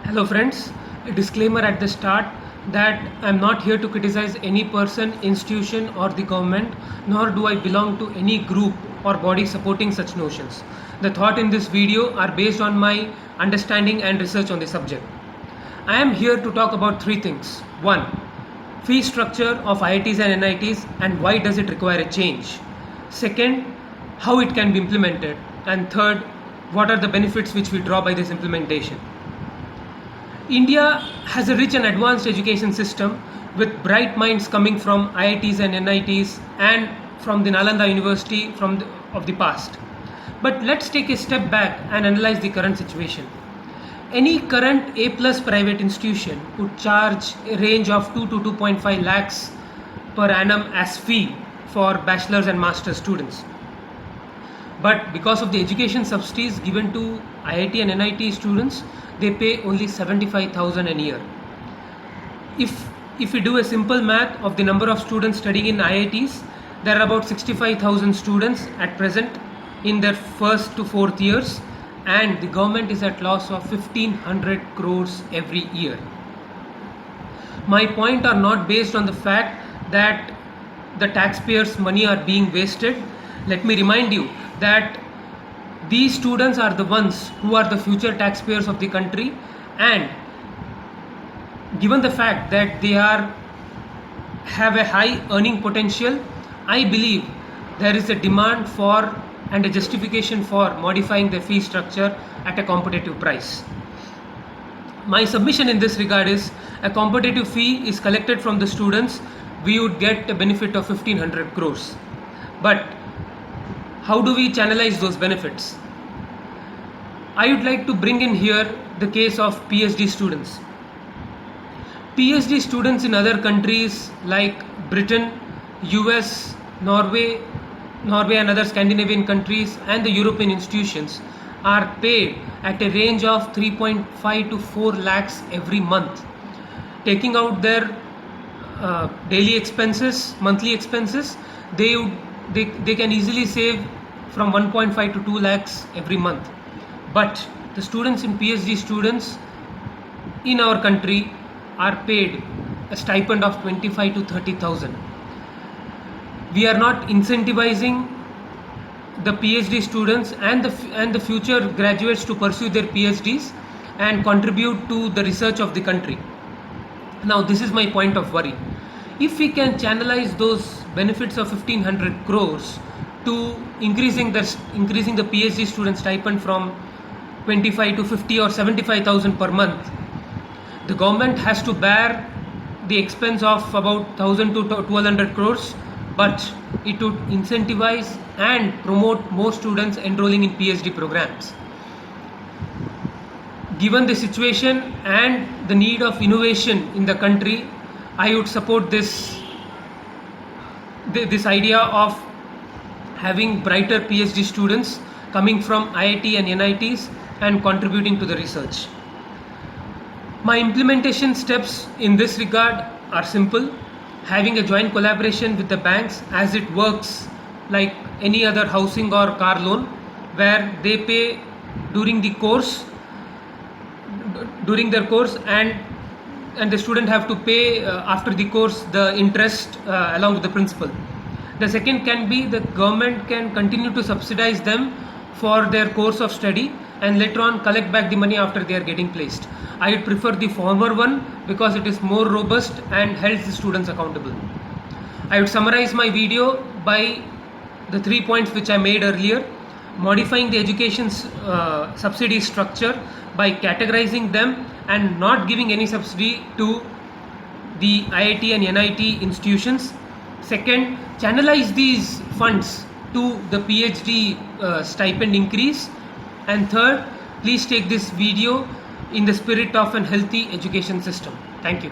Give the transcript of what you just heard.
Hello friends, a disclaimer at the start that I am not here to criticize any person, institution or the government, nor do I belong to any group or body supporting such notions. The thought in this video are based on my understanding and research on the subject. I am here to talk about three things. 1. Fee structure of IITs and NITs and why does it require a change. Second, how it can be implemented. And third, what are the benefits which we draw by this implementation. India has a rich and advanced education system with bright minds coming from IITs and NITs and from the Nalanda University of the past. But let's take a step back and analyze the current situation. Any current A+ private institution would charge a range of 2 to 2.5 lakhs per annum as fee for bachelor's and master's students. But because of the education subsidies given to IIT and NIT students, they pay only 75,000 a year. If we do a simple math of the number of students studying in IITs, there are about 65,000 students at present in their first to fourth years, and the government is at loss of 1500 crores every year. My point are not based on the fact that the taxpayers' money are being wasted. Let me remind you that these students are the ones who are the future taxpayers of the country, and given the fact that they have a high earning potential, I believe there is a demand for and a justification for modifying the fee structure at a competitive price. My submission in this regard is a competitive fee is collected from the students, we would get a benefit of 1500 crores. But how do we channelize those benefits? I would like to bring in here the case of PhD students. PhD students in other countries like Britain, US, Norway and other Scandinavian countries and the European institutions are paid at a range of 3.5 to 4 lakhs every month. Taking out their daily expenses, monthly expenses, they can easily save from 1.5 to 2 lakhs every month. But the students in PhD students in our country are paid a stipend of 25 to 30,000. We are not incentivizing the PhD students and the future graduates to pursue their PhDs and contribute to the research of the country. Now this is my point of worry. If we can channelize those benefits of 1500 crores to increasing the PhD student stipend from 25 to 50 or 75,000 per month, the government has to bear the expense of about 1000 to 1200 crores, but it would incentivize and promote more students enrolling in PhD programs. Given the situation and the need of innovation in the country, I would support this idea of having brighter PhD students coming from IIT and NITs and contributing to the research. My implementation steps in this regard are simple. Having a joint collaboration with the banks as it works like any other housing or car loan, where they pay during their course and the student have to pay after the course the interest along with the principal. The second can be the government can continue to subsidize them for their course of study and later on collect back the money after they are getting placed. I would prefer the former one because it is more robust and holds the students accountable. I would summarize my video by the 3 points which I made earlier. Modifying the education subsidy structure by categorizing them and not giving any subsidy to the IIT and NIT institutions. Second, channelize these funds to the PhD stipend increase. And third, please take this video in the spirit of a healthy education system. Thank you.